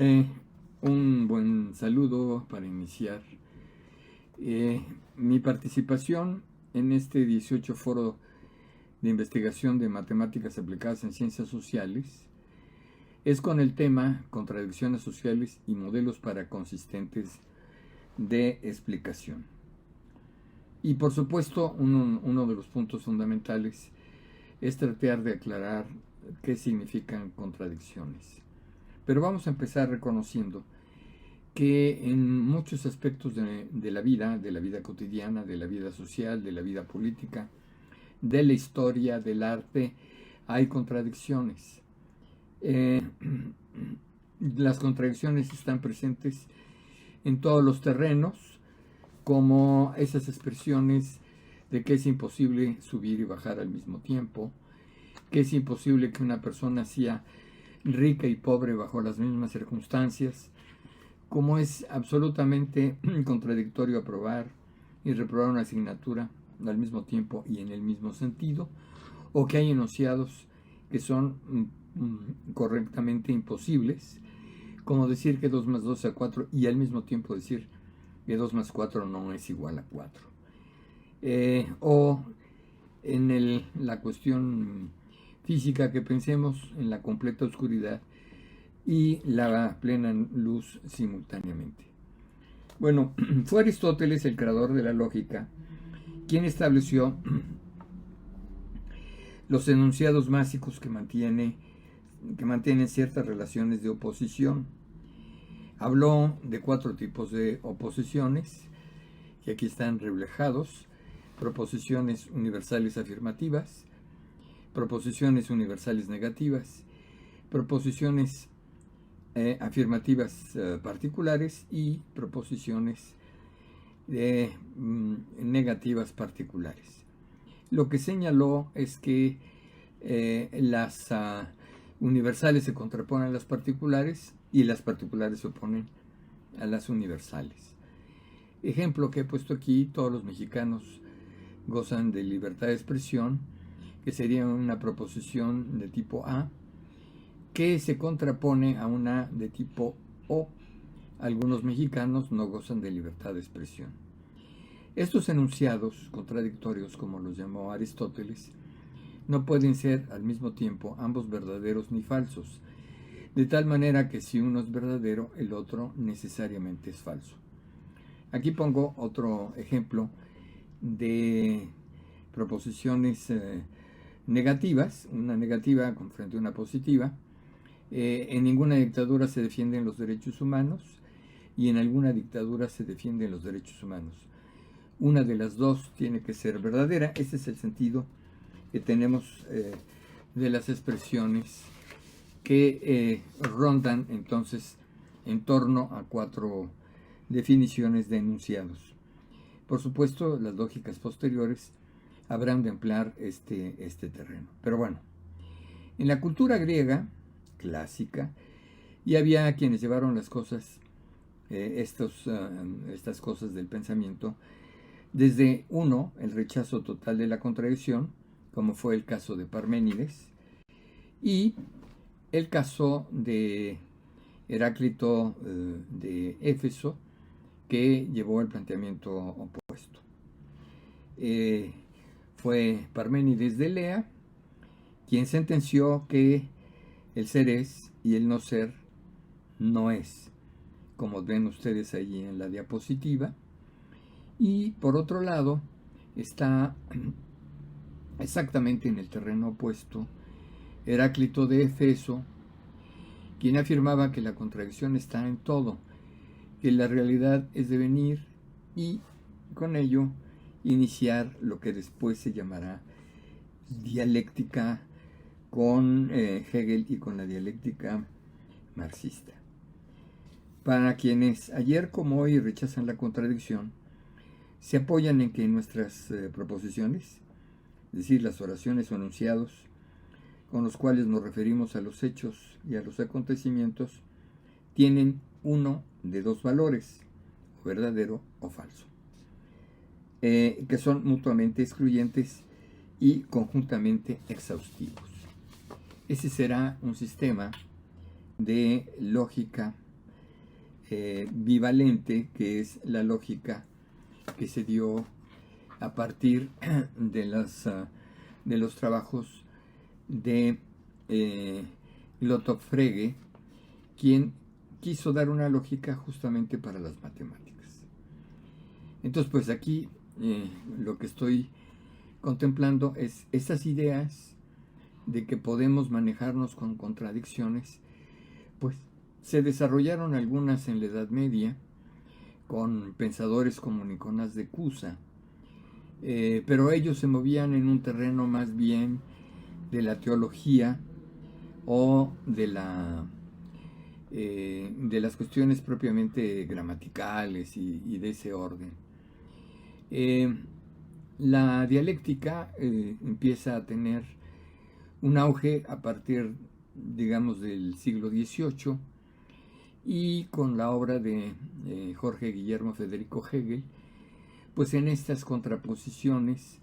Eh, un buen saludo para iniciar mi participación en este 18 Foro de Investigación de Matemáticas Aplicadas en Ciencias Sociales es con el tema Contradicciones sociales y modelos para consistentes de explicación. Y por supuesto, uno de los puntos fundamentales es tratar de aclarar qué significan contradicciones. Pero vamos a empezar reconociendo que en muchos aspectos de la vida cotidiana, de la vida social, de la vida política, de la historia, del arte, hay contradicciones. Las contradicciones están presentes en todos los terrenos, como esas expresiones de que es imposible subir y bajar al mismo tiempo, que es imposible que una persona sea rica y pobre bajo las mismas circunstancias, como es absolutamente contradictorio aprobar y reprobar una asignatura al mismo tiempo y en el mismo sentido, o que hay enunciados que son correctamente imposibles, como decir que 2 más 2 es 4 y al mismo tiempo decir que 2 más 4 no es igual a 4. O en la cuestión física, que pensemos en la completa oscuridad y la plena luz simultáneamente. Bueno, fue Aristóteles, el creador de la lógica, quien estableció los enunciados básicos que mantienen ciertas relaciones de oposición. Habló de 4 tipos de oposiciones, que aquí están reflejados: proposiciones universales afirmativas, proposiciones universales negativas, proposiciones afirmativas particulares y proposiciones negativas particulares. Lo que señaló es que las universales se contraponen a las particulares y las particulares se oponen a las universales. Ejemplo que he puesto aquí: todos los mexicanos gozan de libertad de expresión, que sería una proposición de tipo A, que se contrapone a una de tipo O: algunos mexicanos no gozan de libertad de expresión. Estos enunciados contradictorios, como los llamó Aristóteles, no pueden ser al mismo tiempo ambos verdaderos ni falsos, de tal manera que si uno es verdadero, el otro necesariamente es falso. Aquí pongo otro ejemplo de proposiciones negativas, una negativa frente a una positiva. En ninguna dictadura se defienden los derechos humanos y en alguna dictadura se defienden los derechos humanos. Una de las dos tiene que ser verdadera. Ese es el sentido que tenemos de las expresiones que rondan entonces en torno a 4 definiciones de enunciados. Por supuesto, las lógicas posteriores habrán de emplear este terreno. Pero bueno, en la cultura griega clásica, y había quienes llevaron las cosas, estas cosas del pensamiento, desde el rechazo total de la contradicción, como fue el caso de Parménides, y el caso de Heráclito de Éfeso, que llevó el planteamiento opuesto. Fue Parménides de Elea quien sentenció que el ser es y el no ser no es, como ven ustedes allí en la diapositiva. Y por otro lado está exactamente en el terreno opuesto Heráclito de Éfeso, quien afirmaba que la contradicción está en todo, que la realidad es devenir, y con ello iniciar lo que después se llamará dialéctica con Hegel y con la dialéctica marxista. Para quienes ayer como hoy rechazan la contradicción, se apoyan en que nuestras proposiciones, es decir, las oraciones o enunciados con los cuales nos referimos a los hechos y a los acontecimientos, tienen uno de 2 valores, o verdadero o falso, que son mutuamente excluyentes y conjuntamente exhaustivos. Ese será un sistema de lógica bivalente, que es la lógica que se dio a partir de los trabajos de Lothar Frege, quien quiso dar una lógica justamente para las matemáticas. Entonces, pues aquí lo que estoy contemplando es esas ideas de que podemos manejarnos con contradicciones, pues se desarrollaron algunas en la Edad Media con pensadores como Nicolás de Cusa, pero ellos se movían en un terreno más bien de la teología o de las cuestiones propiamente gramaticales y de ese orden. La dialéctica empieza a tener un auge a partir, digamos, del siglo XVIII, y con la obra de Jorge Guillermo Federico Hegel, pues en estas contraposiciones,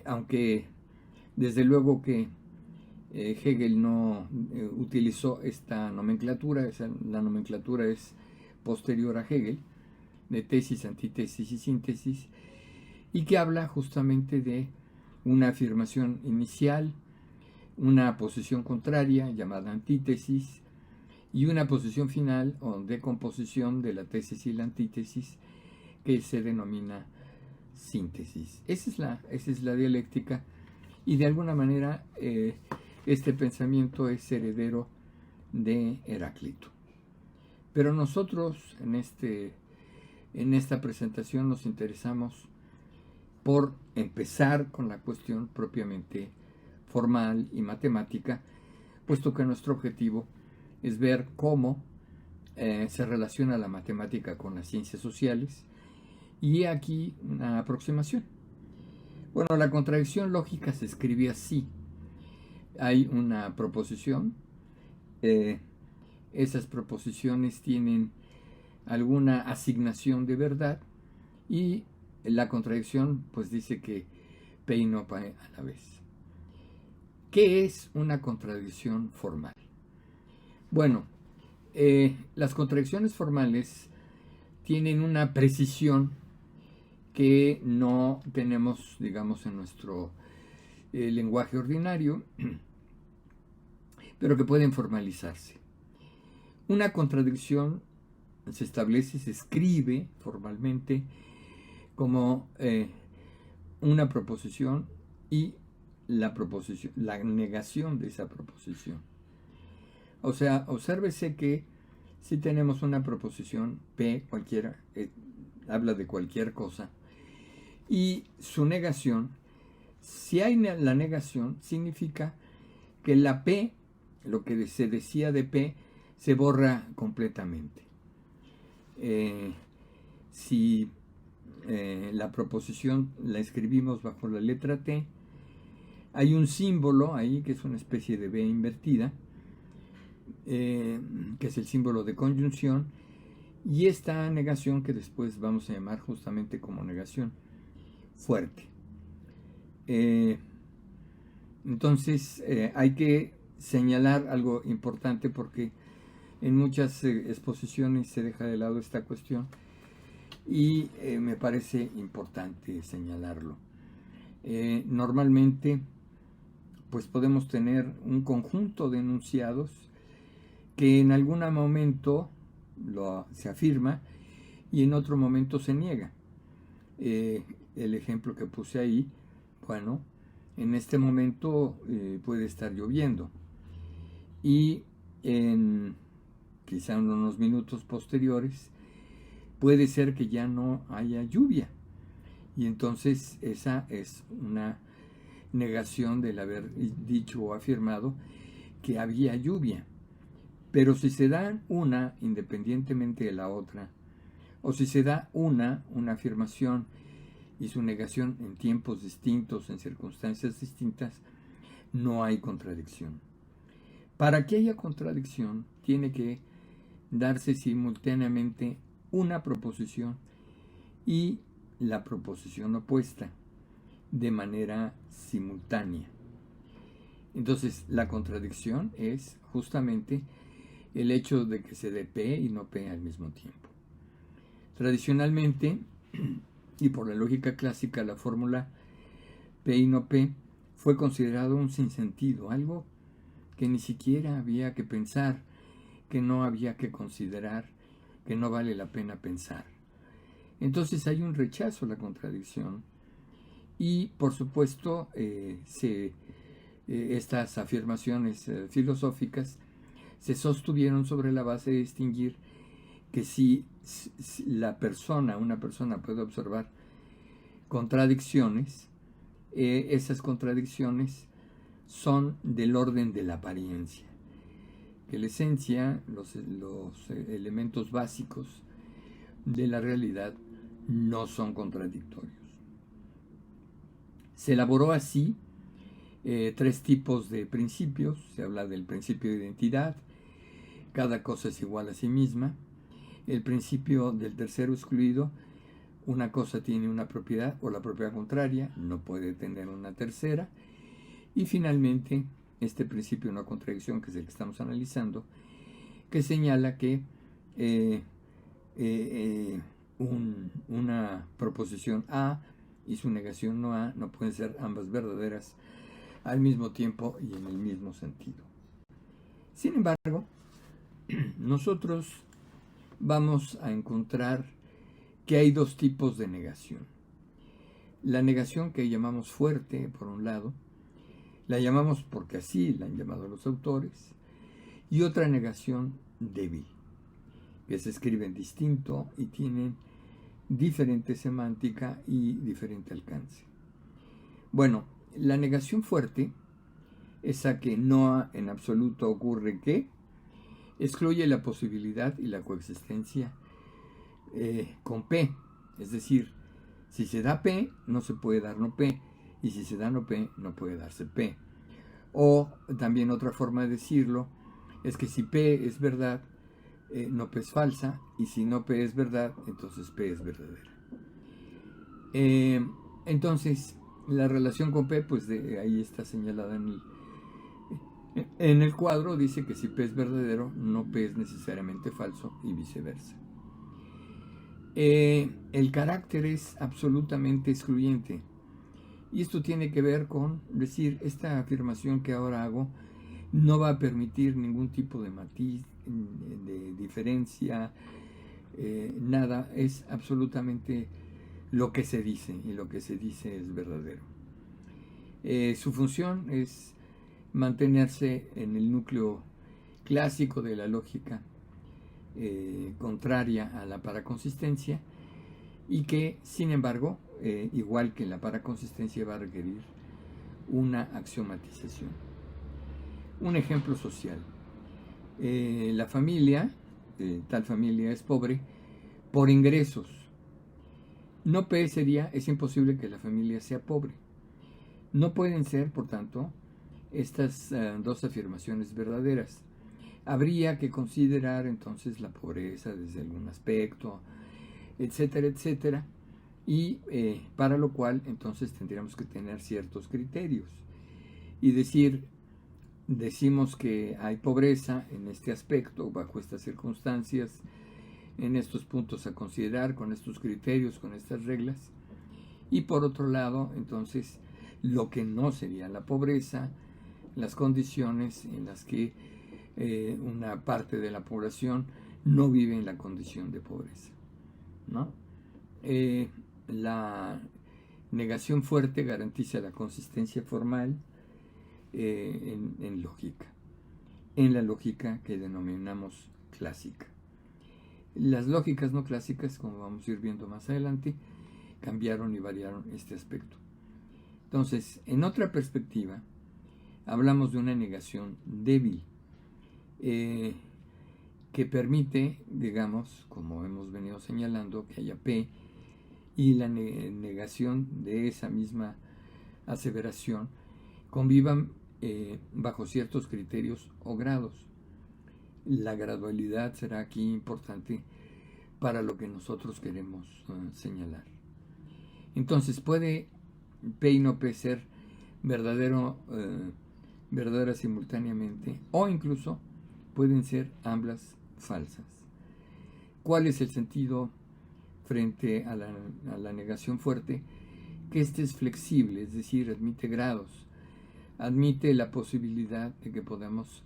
aunque desde luego que Hegel no utilizó esta nomenclatura, la nomenclatura es posterior a Hegel, de tesis, antítesis y síntesis, y que habla justamente de una afirmación inicial, una posición contraria llamada antítesis, y una posición final o decomposición de la tesis y la antítesis, que se denomina síntesis. Esa es la dialéctica, y de alguna manera este pensamiento es heredero de Heráclito. Pero nosotros en esta presentación nos interesamos por empezar con la cuestión propiamente formal y matemática, puesto que nuestro objetivo es ver cómo se relaciona la matemática con las ciencias sociales, y aquí una aproximación. Bueno, la contradicción lógica se escribe así. Hay una proposición, esas proposiciones tienen alguna asignación de verdad, y la contradicción pues dice que P y no P a la vez. ¿Qué es una contradicción formal? Bueno, las contradicciones formales tienen una precisión que no tenemos, digamos, en nuestro lenguaje ordinario, pero que pueden formalizarse. Una contradicción se establece, se escribe formalmente como una proposición y la negación de esa proposición. O sea, obsérvese que si tenemos una proposición P, cualquiera, habla de cualquier cosa, y su negación, si hay la negación, significa que la P, lo que se decía de P, se borra completamente. Si la proposición la escribimos bajo la letra T, hay un símbolo ahí que es una especie de B invertida, que es el símbolo de conjunción, y esta negación que después vamos a llamar justamente como negación fuerte. Entonces hay que señalar algo importante, porque en muchas exposiciones se deja de lado esta cuestión, y me parece importante señalarlo. Normalmente pues podemos tener un conjunto de enunciados que en algún momento se afirma y en otro momento se niega. El ejemplo que puse ahí, bueno, en este momento puede estar lloviendo, y en quizá unos minutos posteriores puede ser que ya no haya lluvia, y entonces esa es una negación del haber dicho o afirmado que había lluvia. Pero si se dan una independientemente de la otra, o si se da una afirmación y su negación en tiempos distintos, en circunstancias distintas, no hay contradicción. Para que haya contradicción, tiene que darse simultáneamente una proposición y la proposición opuesta de manera simultánea. Entonces, la contradicción es justamente el hecho de que se dé P y no P al mismo tiempo. Tradicionalmente, y por la lógica clásica, la fórmula P y no P fue considerado un sinsentido, algo que ni siquiera había que pensar, que no había que considerar, que no vale la pena pensar. Entonces hay un rechazo a la contradicción y, por supuesto, estas afirmaciones filosóficas se sostuvieron sobre la base de distinguir que si una persona puede observar contradicciones, esas contradicciones son del orden de la apariencia, que la esencia, los elementos básicos de la realidad no son contradictorios. Se elaboró así 3 tipos de principios. Se habla del principio de identidad, cada cosa es igual a sí misma. El principio del tercero excluido, una cosa tiene una propiedad o la propiedad contraria, no puede tener una tercera. Y finalmente, este principio de no contradicción, que es el que estamos analizando, que señala que una proposición A y su negación no A no pueden ser ambas verdaderas al mismo tiempo y en el mismo sentido. Sin embargo, nosotros vamos a encontrar que hay 2 tipos de negación. La negación que llamamos fuerte, por un lado, la llamamos porque así la han llamado los autores, y otra negación débil, que se escriben distinto y tienen diferente semántica y diferente alcance. Bueno, la negación fuerte, esa que no en absoluto ocurre que, excluye la posibilidad y la coexistencia con P. Es decir, si se da P, no se puede dar no P, y si se da no P, no puede darse P. O también otra forma de decirlo es que si P es verdad, no P es falsa, y si no P es verdad, entonces P es verdadera. Entonces, la relación con P, pues ahí está señalada en el cuadro. Dice que si P es verdadero, no P es necesariamente falso y viceversa. El carácter es absolutamente excluyente. Y esto tiene que ver con decir, esta afirmación que ahora hago no va a permitir ningún tipo de matiz, de diferencia, nada, es absolutamente lo que se dice, y lo que se dice es verdadero. Su función es mantenerse en el núcleo clásico de la lógica contraria a la paraconsistencia, y que, sin embargo, igual que la paraconsistencia, va a requerir una axiomatización. Un ejemplo social. La familia, tal familia es pobre por ingresos. No P sería, es imposible que la familia sea pobre. No pueden ser, por tanto, estas 2 afirmaciones verdaderas. Habría que considerar entonces la pobreza desde algún aspecto, etcétera, etcétera, y para lo cual entonces tendríamos que tener ciertos criterios y decimos que hay pobreza en este aspecto, bajo estas circunstancias, en estos puntos a considerar, con estos criterios, con estas reglas, y por otro lado, entonces, lo que no sería la pobreza, las condiciones en las que una parte de la población no vive en la condición de pobreza, ¿no? La negación fuerte garantiza la consistencia formal en lógica, en la lógica que denominamos clásica. Las lógicas no clásicas, como vamos a ir viendo más adelante, cambiaron y variaron este aspecto. Entonces, en otra perspectiva, hablamos de una negación débil, que permite, digamos, como hemos venido señalando, que haya P y la negación de esa misma aseveración convivan bajo ciertos criterios o grados. La gradualidad será aquí importante para lo que nosotros queremos señalar. Entonces, puede P y no P ser verdadera simultáneamente, o incluso pueden ser ambas falsas. ¿Cuál es el sentido frente a la negación fuerte? Que este es flexible, es decir, admite grados, admite la posibilidad de que podamos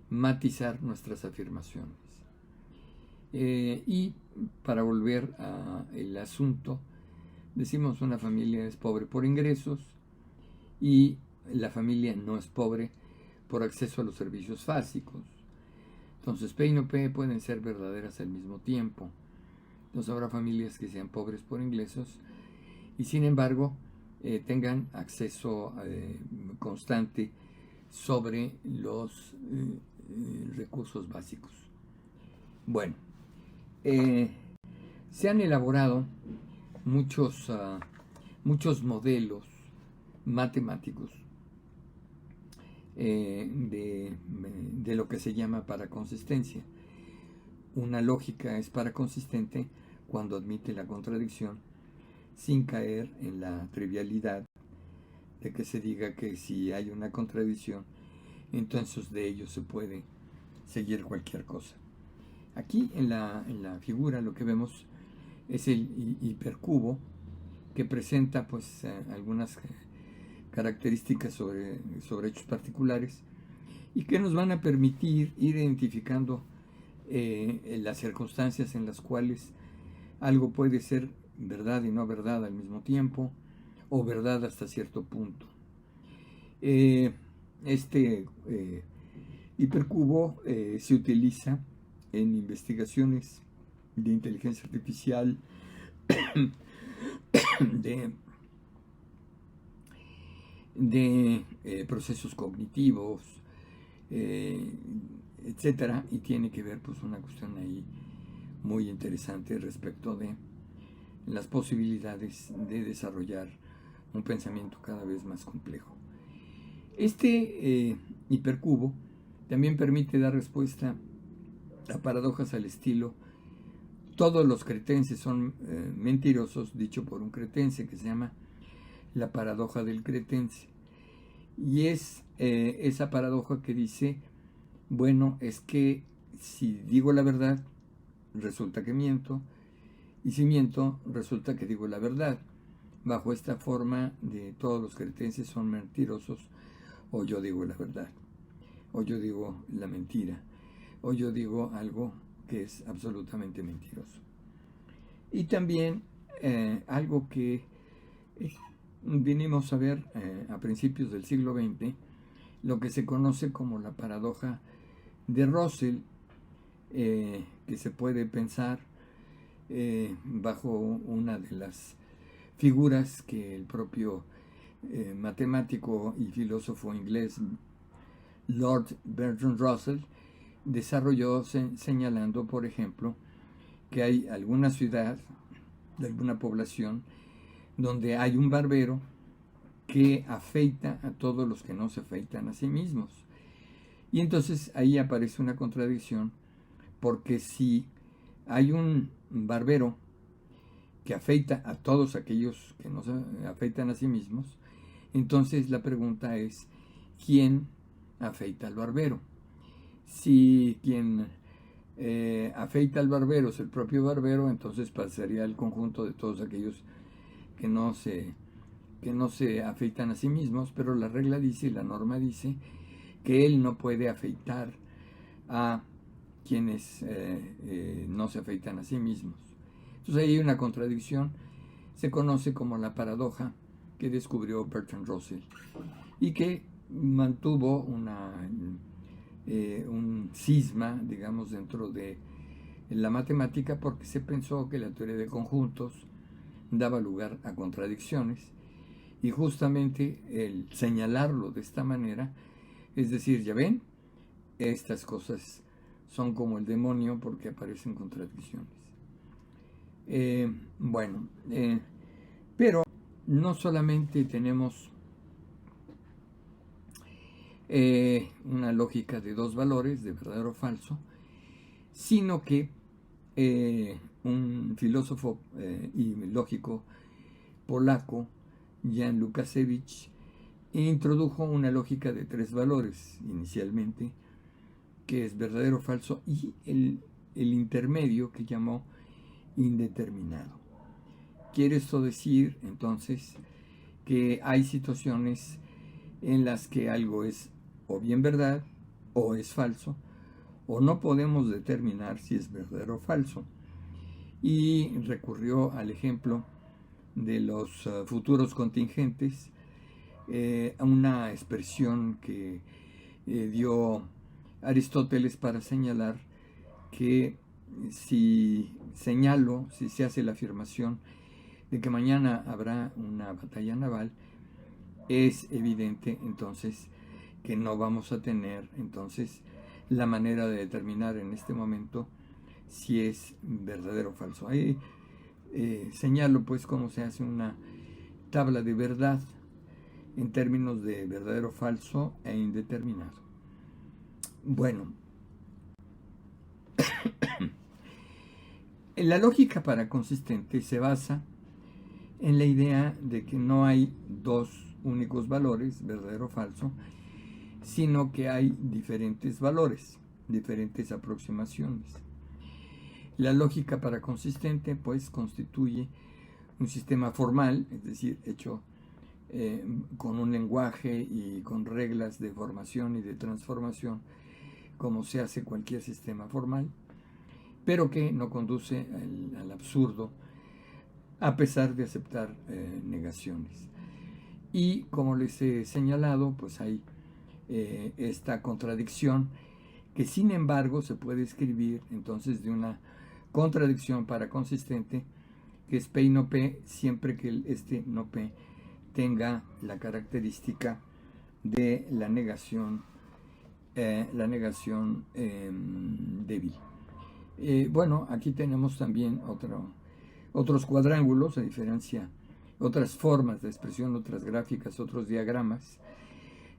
matizar nuestras afirmaciones. Y para volver al asunto, decimos una familia es pobre por ingresos y la familia no es pobre por acceso a los servicios básicos. Entonces P y no P pueden ser verdaderas al mismo tiempo. Entonces habrá familias que sean pobres por ingresos y sin embargo tengan acceso constante sobre los recursos básicos. Bueno, se han elaborado muchos modelos matemáticos de lo que se llama paraconsistencia. Una lógica es paraconsistente cuando admite la contradicción sin caer en la trivialidad de que se diga que si hay una contradicción, entonces de ello se puede seguir cualquier cosa. Aquí en la figura lo que vemos es el hipercubo, que presenta pues algunas características sobre hechos particulares y que nos van a permitir ir identificando las circunstancias en las cuales algo puede ser verdad y no verdad al mismo tiempo, o verdad hasta cierto punto. Este hipercubo se utiliza en investigaciones de inteligencia artificial, de procesos cognitivos, etcétera, y tiene que ver pues una cuestión ahí muy interesante respecto de las posibilidades de desarrollar un pensamiento cada vez más complejo. Este hipercubo también permite dar respuesta a paradojas al estilo todos los cretenses son mentirosos, dicho por un cretense, que se llama la paradoja del cretense. Y es esa paradoja que dice, bueno, es que si digo la verdad, resulta que miento, y si miento, resulta que digo la verdad. Bajo esta forma de todos los cretenses son mentirosos, o yo digo la verdad, o yo digo la mentira, o yo digo algo que es absolutamente mentiroso. Y también algo que vinimos a ver a principios del siglo XX, lo que se conoce como la paradoja de Russell, que se puede pensar bajo una de las figuras que el propio matemático y filósofo inglés Lord Bertrand Russell desarrolló, señalando, por ejemplo, que hay alguna ciudad, de alguna población, donde hay un barbero que afeita a todos los que no se afeitan a sí mismos. Y entonces ahí aparece una contradicción, porque si hay un barbero que afeita a todos aquellos que no se afeitan a sí mismos, entonces la pregunta es, ¿quién afeita al barbero? Si quien afeita al barbero es el propio barbero, entonces pasaría al conjunto de todos aquellos que no se afeitan a sí mismos, pero la regla dice, la norma dice, que él no puede afeitar a quienes no se afeitan a sí mismos. Entonces ahí hay una contradicción, se conoce como la paradoja que descubrió Bertrand Russell y que mantuvo un cisma, digamos, dentro de la matemática, porque se pensó que la teoría de conjuntos daba lugar a contradicciones, y justamente el señalarlo de esta manera es decir, ya ven, estas cosas son como el demonio porque aparecen contradicciones. Pero no solamente tenemos una lógica de dos valores, de verdadero o falso, sino que un filósofo y lógico polaco, Jan Łukasiewicz, introdujo una lógica de tres valores inicialmente, que es verdadero o falso, y el intermedio que llamó indeterminado. Quiere esto decir, entonces, que hay situaciones en las que algo es o bien verdad o es falso, o no podemos determinar si es verdadero o falso. Y recurrió al ejemplo de los futuros contingentes, a una expresión que dio Aristóteles para señalar que si se hace la afirmación de que mañana habrá una batalla naval, es evidente entonces que no vamos a tener entonces la manera de determinar en este momento si es verdadero o falso. Ahí señalo pues cómo se hace una tabla de verdad en términos de verdadero, falso e indeterminado. Bueno, la lógica paraconsistente se basa en la idea de que no hay dos únicos valores, verdadero o falso, sino que hay diferentes valores, diferentes aproximaciones. La lógica paraconsistente pues constituye un sistema formal, es decir, hecho con un lenguaje y con reglas de formación y de transformación, como se hace cualquier sistema formal, pero que no conduce al absurdo, a pesar de aceptar negaciones. Y como les he señalado, pues hay esta contradicción que sin embargo se puede escribir entonces de una contradicción paraconsistente, que es P y no P, siempre que este no P tenga la característica de la negación débil. Bueno, aquí tenemos también otros cuadrángulos, a diferencia, otras formas de expresión, otras gráficas, otros diagramas,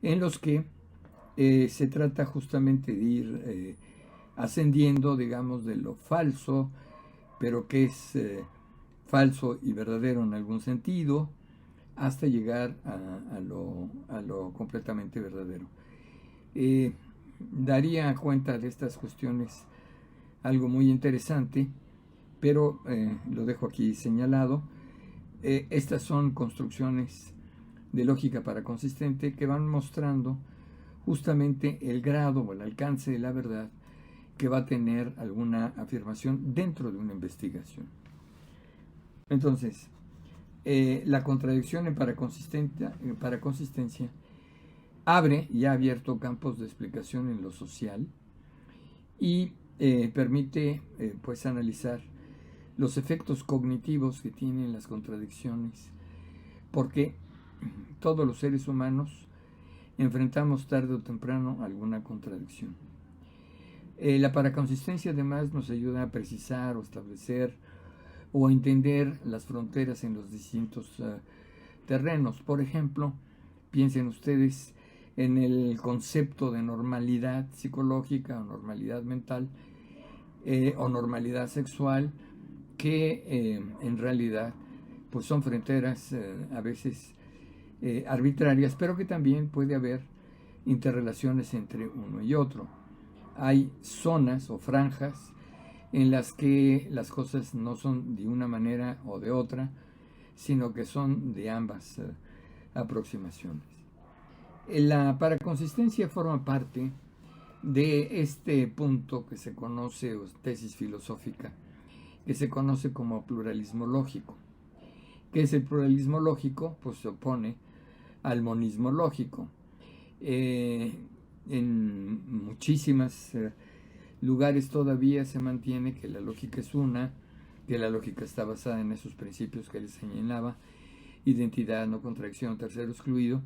en los que se trata justamente de ir ascendiendo, digamos, de lo falso, pero que es falso y verdadero en algún sentido, hasta llegar a lo completamente verdadero. Daría cuenta de estas cuestiones algo muy interesante, pero lo dejo aquí señalado. Estas son construcciones de lógica paraconsistente que van mostrando justamente el grado o el alcance de la verdad que va a tener alguna afirmación dentro de una investigación. Entonces, la contradicción en paraconsistencia abre y ha abierto campos de explicación en lo social y permite pues analizar los efectos cognitivos que tienen las contradicciones, porque todos los seres humanos enfrentamos tarde o temprano alguna contradicción. La paraconsistencia además nos ayuda a precisar o establecer o a entender las fronteras en los distintos terrenos. Por ejemplo, piensen ustedes en el concepto de normalidad psicológica o normalidad mental o normalidad sexual, que en realidad pues son fronteras a veces arbitrarias, pero que también puede haber interrelaciones entre uno y otro. Hay zonas o franjas en las que las cosas no son de una manera o de otra, sino que son de ambas aproximaciones. La paraconsistencia forma parte de este punto que se conoce, o tesis filosófica, que se conoce como pluralismo lógico. ¿Qué es el pluralismo lógico? Pues se opone al monismo lógico. En muchísimos lugares todavía se mantiene que la lógica es una, que la lógica está basada en esos principios que les señalaba: identidad, no contradicción, tercero excluido,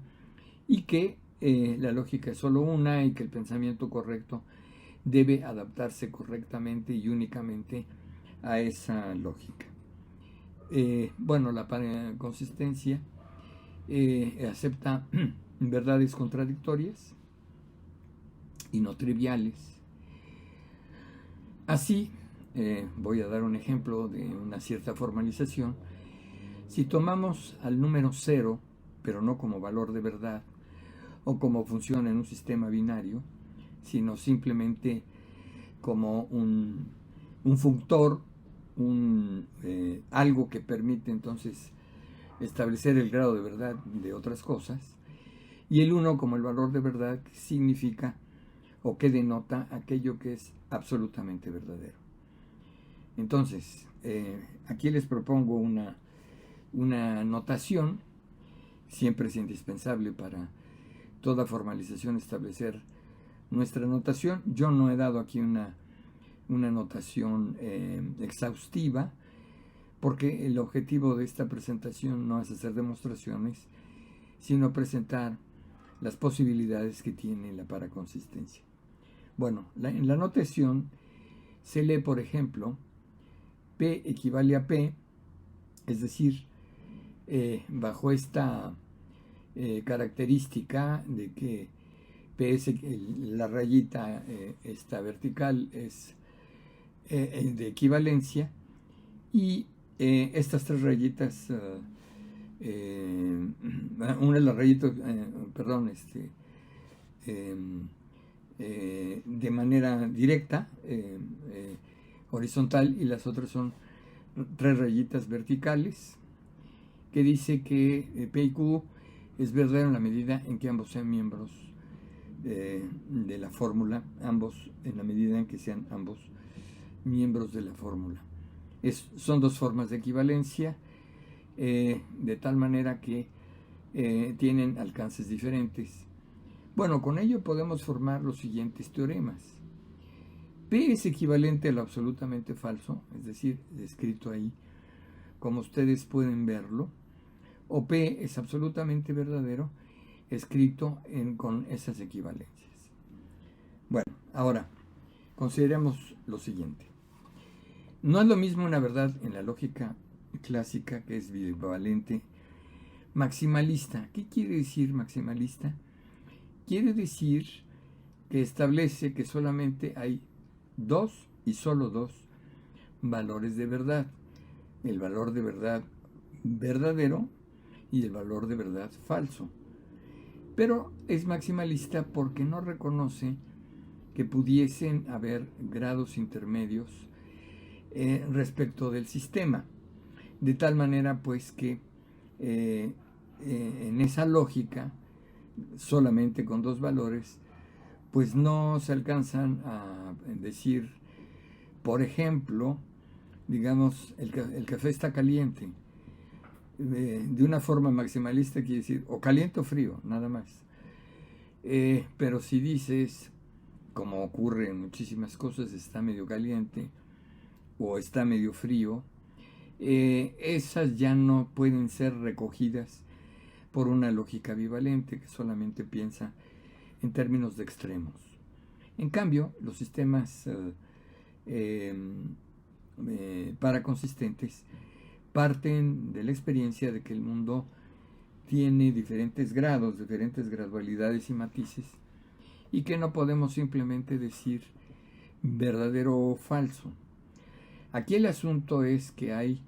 y que la lógica es solo una y que el pensamiento correcto debe adaptarse correctamente y únicamente a esa lógica. Bueno, la paraconsistencia acepta verdades contradictorias y no triviales. Así, voy a dar un ejemplo de una cierta formalización. Si tomamos al número 0, pero no como valor de verdad o como función en un sistema binario, sino simplemente como un functor, algo que permite entonces establecer el grado de verdad de otras cosas, y el 1 como el valor de verdad, que significa o que denota aquello que es absolutamente verdadero. Entonces, aquí les propongo una notación. Siempre es indispensable para toda formalización establecer nuestra notación. Yo no he dado aquí una notación exhaustiva, porque el objetivo de esta presentación no es hacer demostraciones, sino presentar las posibilidades que tiene la paraconsistencia. Bueno, en la notación se lee, por ejemplo, P equivale a P, es decir, bajo esta característica de que P es la rayita, esta vertical, es de equivalencia, y estas tres rayitas, una es la rayita, de manera directa, horizontal, y las otras son tres rayitas verticales, que dice que P y Q es verdadero en la medida en que ambos sean miembros de la fórmula, ambos en la medida en que sean ambos miembros de la fórmula. Son dos formas de equivalencia, de tal manera que tienen alcances diferentes. Bueno, con ello podemos formar los siguientes teoremas. P es equivalente a lo absolutamente falso, es decir, escrito ahí, como ustedes pueden verlo, o P es absolutamente verdadero, escrito con esas equivalencias. Bueno, ahora, consideremos lo siguiente. No es lo mismo una verdad en la lógica clásica, que es bivalente, maximalista. ¿Qué quiere decir maximalista? Quiere decir que establece que solamente hay dos y solo dos valores de verdad. El valor de verdad verdadero y el valor de verdad falso. Pero es maximalista porque no reconoce que pudiesen haber grados intermedios respecto del sistema. De tal manera pues que en esa lógica, solamente con dos valores, pues no se alcanzan a decir, por ejemplo, digamos, el café está caliente. De una forma maximalista quiere decir o caliente o frío, nada más. Pero si dices, como ocurre en muchísimas cosas, está medio caliente o está medio frío, esas ya no pueden ser recogidas por una lógica bivalente que solamente piensa en términos de extremos. En cambio, los sistemas paraconsistentes parten de la experiencia de que el mundo tiene diferentes grados, diferentes gradualidades y matices, y que no podemos simplemente decir verdadero o falso. Aquí el asunto es que hay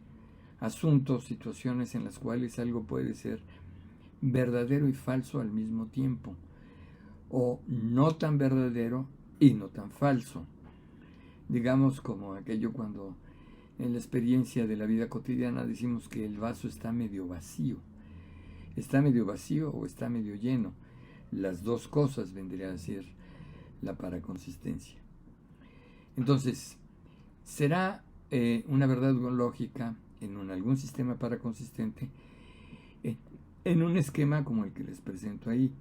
asuntos, situaciones en las cuales algo puede ser verdadero y falso al mismo tiempo, o no tan verdadero y no tan falso. Digamos como aquello cuando en la experiencia de la vida cotidiana decimos que el vaso está medio vacío. ¿Está medio vacío o está medio lleno? Las dos cosas vendría a ser la paraconsistencia. Entonces, será una verdad lógica en algún sistema paraconsistente en un esquema como el que les presento ahí.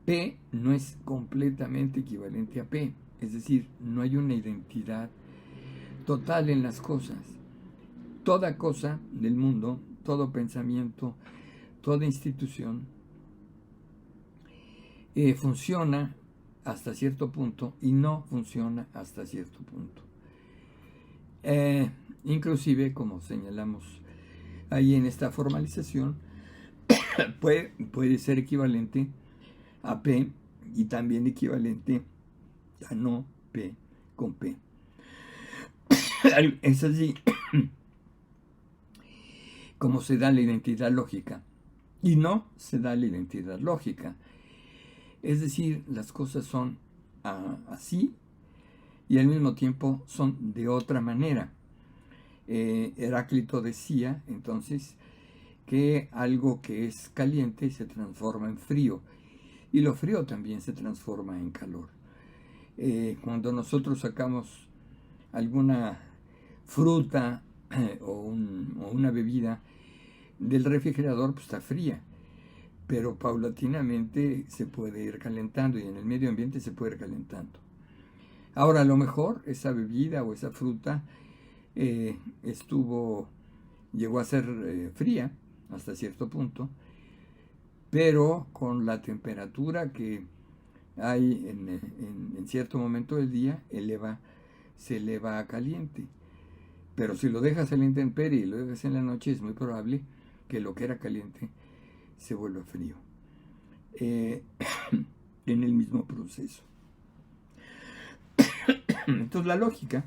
P no es completamente equivalente a P, es decir, no hay una identidad total en las cosas. Toda cosa del mundo, todo pensamiento, toda institución funciona hasta cierto punto y no funciona hasta cierto punto. Inclusive, como señalamos ahí en esta formalización, puede ser equivalente a P y también equivalente a no P con P. Es así como se da la identidad lógica y no se da la identidad lógica. Es decir, las cosas son así y al mismo tiempo son de otra manera. Heráclito decía entonces que algo que es caliente se transforma en frío y lo frío también se transforma en calor. Cuando nosotros sacamos alguna fruta o una bebida del refrigerador, pues está fría, pero paulatinamente se puede ir calentando y en el medio ambiente se puede ir calentando. Ahora, a lo mejor esa bebida o esa fruta llegó a ser fría hasta cierto punto, pero con la temperatura que hay en cierto momento del día, se eleva a caliente. Pero si lo dejas a la intemperie y lo dejas en la noche, es muy probable que lo que era caliente se vuelva frío. En el mismo proceso. Entonces la lógica,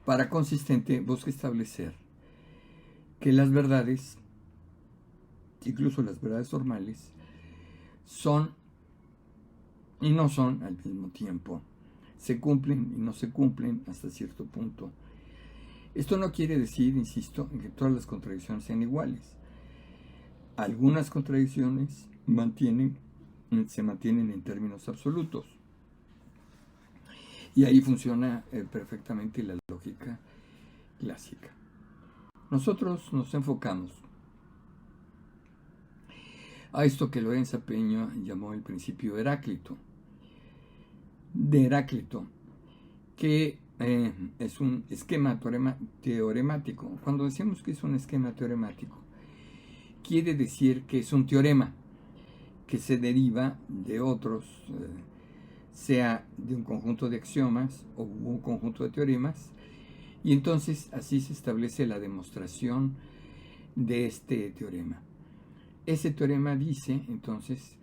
para consistente, busca establecer que las verdades, incluso las verdades normales, son y no son al mismo tiempo. Se cumplen y no se cumplen hasta cierto punto. Esto no quiere decir, insisto, que todas las contradicciones sean iguales. Algunas contradicciones se mantienen en términos absolutos. Y ahí funciona perfectamente la lógica clásica. Nosotros nos enfocamos a esto que Lorenza Peña llamó el principio de Heráclito, que es un esquema teoremático. Cuando decimos que es un esquema teoremático, quiere decir que es un teorema que se deriva de otros, sea de un conjunto de axiomas o un conjunto de teoremas, y entonces así se establece la demostración de este teorema. Ese teorema dice entonces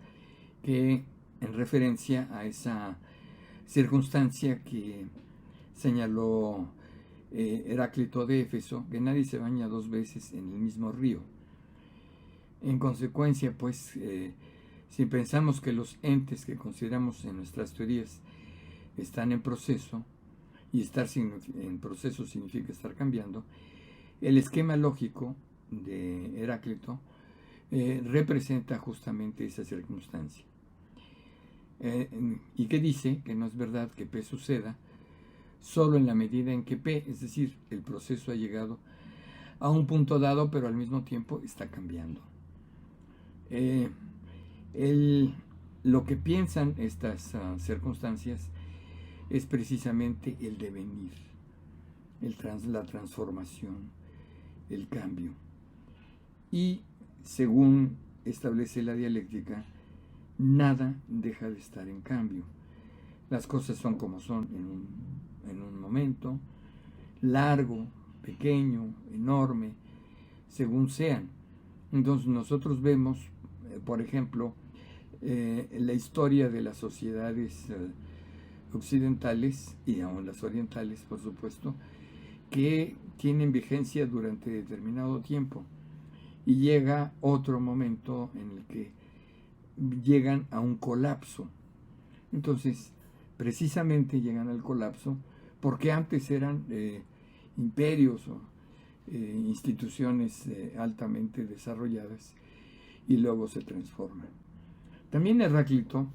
que, en referencia a esa circunstancia que señaló Heráclito de Éfeso, que nadie se baña dos veces en el mismo río. En consecuencia, pues, si pensamos que los entes que consideramos en nuestras teorías están en proceso, y estar en proceso significa estar cambiando, el esquema lógico de Heráclito representa justamente esa circunstancia. Y que dice que no es verdad que P suceda solo en la medida en que P, es decir, el proceso ha llegado a un punto dado, pero al mismo tiempo está cambiando. Lo que piensan estas circunstancias es precisamente el devenir, la transformación, el cambio. Y según establece la dialéctica, nada deja de estar en cambio. Las cosas son como son en un momento, largo, pequeño, enorme, según sean. Entonces nosotros vemos, por ejemplo, la historia de las sociedades occidentales y aún las orientales, por supuesto, que tienen vigencia durante determinado tiempo y llega otro momento en el que llegan a un colapso. Entonces, precisamente llegan al colapso porque antes eran imperios o instituciones altamente desarrolladas y luego se transforman. También Heráclito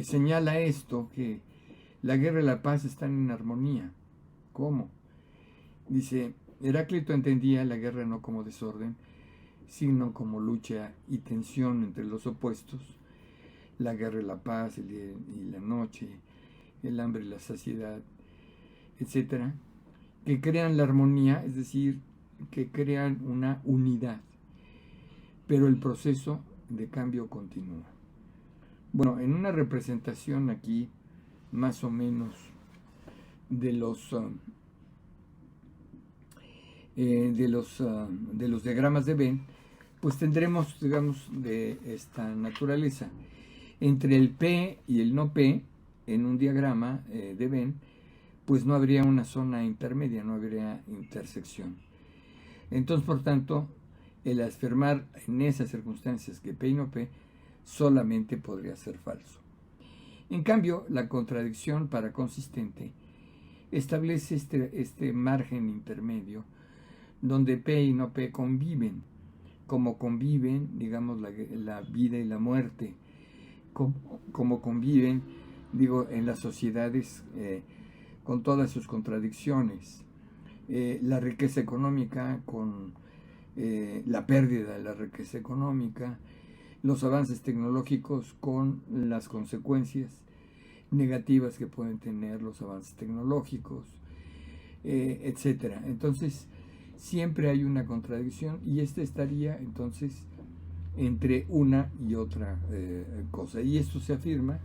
señala esto, que la guerra y la paz están en armonía. ¿Cómo? Dice, Heráclito entendía la guerra no como desorden, sino como lucha y tensión entre los opuestos, la guerra y la paz, el día y la noche, el hambre y la saciedad, etc., que crean la armonía, es decir, que crean una unidad, pero el proceso de cambio continúa. Bueno, en una representación aquí, más o menos, de los diagramas de Venn, pues tendremos, digamos, de esta naturaleza. Entre el P y el no P, en un diagrama de Venn, pues no habría una zona intermedia, no habría intersección. Entonces, por tanto, el afirmar en esas circunstancias que P y no P solamente podría ser falso. En cambio, la contradicción para consistente establece este margen intermedio donde P y no P conviven, como conviven, digamos, la vida y la muerte, como conviven, digo, en las sociedades con todas sus contradicciones, la riqueza económica con la pérdida de la riqueza económica, los avances tecnológicos con las consecuencias negativas que pueden tener los avances tecnológicos, etcétera. Entonces, siempre hay una contradicción y esta estaría entonces entre una y otra cosa. Y esto se afirma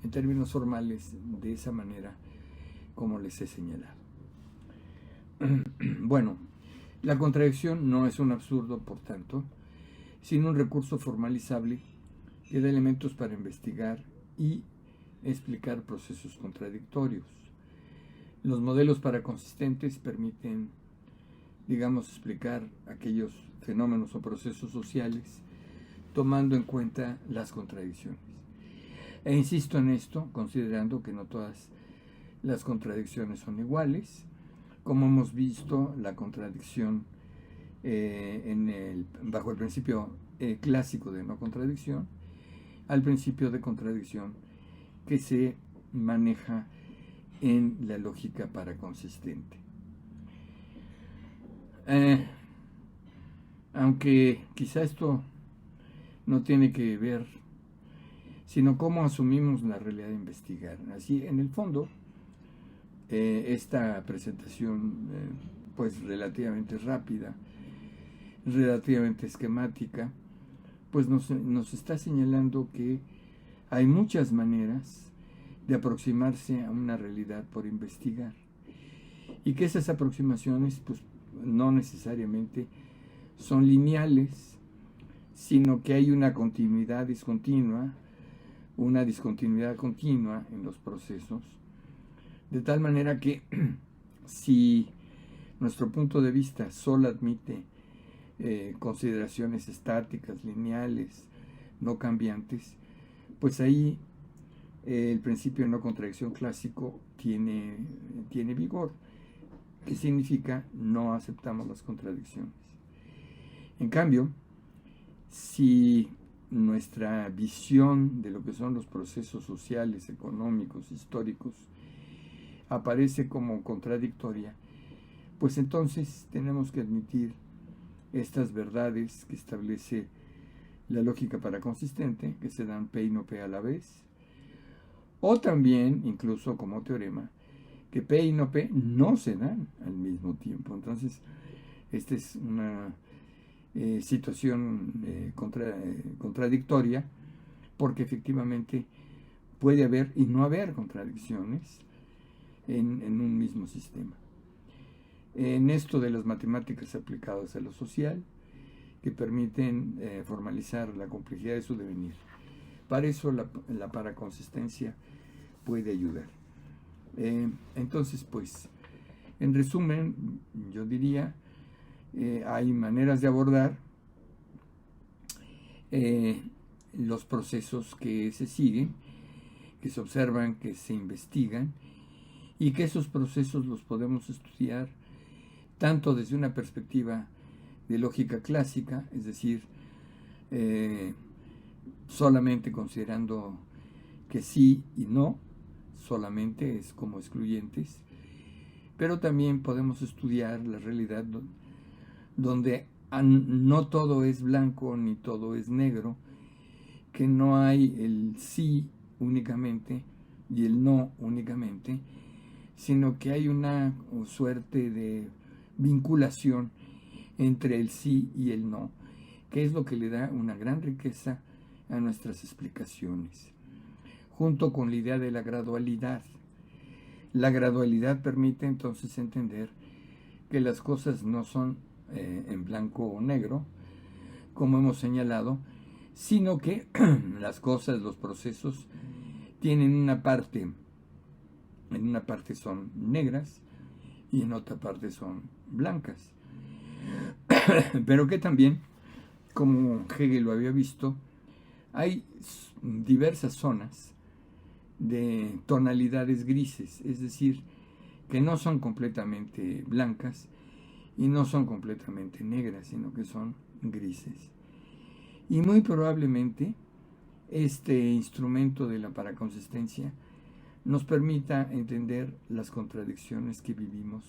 en términos formales de esa manera como les he señalado. Bueno, la contradicción no es un absurdo, por tanto, sino un recurso formalizable que da elementos para investigar y explicar procesos contradictorios. Los modelos paraconsistentes permiten, digamos, explicar aquellos fenómenos o procesos sociales tomando en cuenta las contradicciones. E insisto en esto, considerando que no todas las contradicciones son iguales. Como hemos visto, la contradicción bajo el principio clásico de no contradicción, al principio de contradicción que se maneja en la lógica paraconsistente. Aunque quizá esto no tiene que ver, sino cómo asumimos la realidad de investigar. Así, en el fondo, esta presentación, pues relativamente rápida, relativamente esquemática, pues nos está señalando que hay muchas maneras de aproximarse a una realidad por investigar y que esas aproximaciones pues no necesariamente son lineales, sino que hay una continuidad discontinua, una discontinuidad continua en los procesos, de tal manera que si nuestro punto de vista solo admite consideraciones estáticas, lineales, no cambiantes, pues ahí el principio de no contradicción clásico tiene vigor, que significa no aceptamos las contradicciones. En cambio, si nuestra visión de lo que son los procesos sociales, económicos, históricos, aparece como contradictoria, pues entonces tenemos que admitir estas verdades que establece la lógica paraconsistente, que se dan P y no P a la vez, o también, incluso como teorema, que P y no P no se dan al mismo tiempo. Entonces, esta es una situación contradictoria, porque efectivamente puede haber y no haber contradicciones en un mismo sistema. En esto de las matemáticas aplicadas a lo social, que permiten formalizar la complejidad de su devenir. Para eso la paraconsistencia puede ayudar. Entonces, pues, en resumen, yo diría, hay maneras de abordar los procesos que se siguen, que se observan, que se investigan, y que esos procesos los podemos estudiar tanto desde una perspectiva de lógica clásica, es decir, solamente considerando que sí y no, solamente es como excluyentes, pero también podemos estudiar la realidad donde no todo es blanco ni todo es negro, que no hay el sí únicamente y el no únicamente, sino que hay una suerte de vinculación entre el sí y el no, que es lo que le da una gran riqueza a nuestras explicaciones, junto con la idea de la gradualidad. La gradualidad permite entonces entender que las cosas no son en blanco o negro, como hemos señalado, sino que las cosas, los procesos, tienen una parte, en una parte son negras y en otra parte son blancas. Pero que también, como Hegel lo había visto, hay diversas zonas de tonalidades grises, es decir, que no son completamente blancas y no son completamente negras, sino que son grises. Y muy probablemente este instrumento de la paraconsistencia nos permita entender las contradicciones que vivimos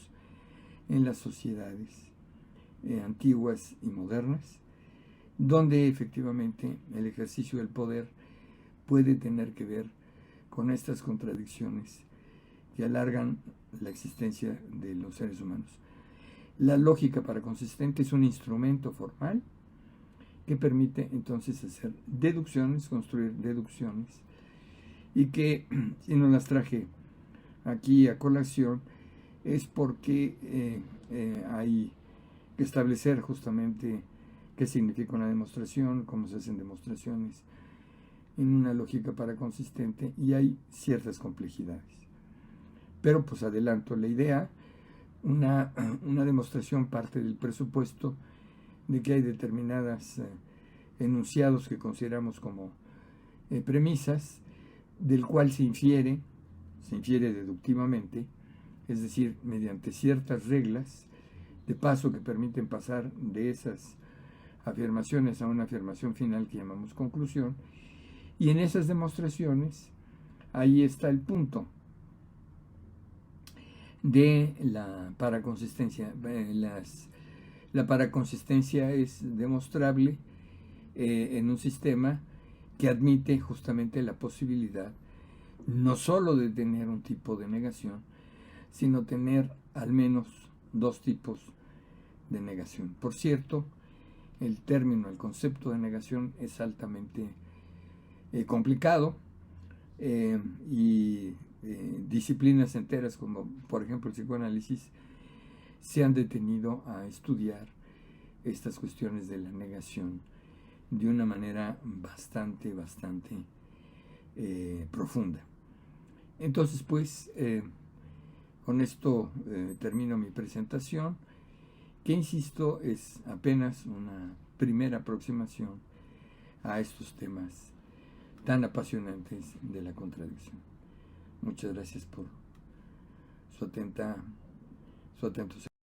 en las sociedades antiguas y modernas, donde efectivamente el ejercicio del poder puede tener que ver con estas contradicciones que alargan la existencia de los seres humanos. La lógica paraconsistente es un instrumento formal que permite entonces hacer deducciones, construir deducciones, y que si no las traje aquí a colación es porque hay que establecer justamente qué significa una demostración, cómo se hacen demostraciones en una lógica paraconsistente, y hay ciertas complejidades. Pero pues adelanto la idea, una demostración parte del presupuesto de que hay determinadas enunciados que consideramos como premisas, del cual se infiere deductivamente, es decir, mediante ciertas reglas de paso que permiten pasar de esas afirmaciones a una afirmación final que llamamos conclusión, y en esas demostraciones ahí está el punto de la paraconsistencia. La paraconsistencia es demostrable en un sistema que admite justamente la posibilidad no solo de tener un tipo de negación, sino tener al menos dos tipos de negación. Por cierto, el término, el concepto de negación es altamente complicado, y disciplinas enteras como por ejemplo el psicoanálisis se han detenido a estudiar estas cuestiones de la negación de una manera bastante profunda. Entonces pues con esto termino mi presentación, que insisto es apenas una primera aproximación a estos temas tan apasionantes de la contradicción. Muchas gracias por su atento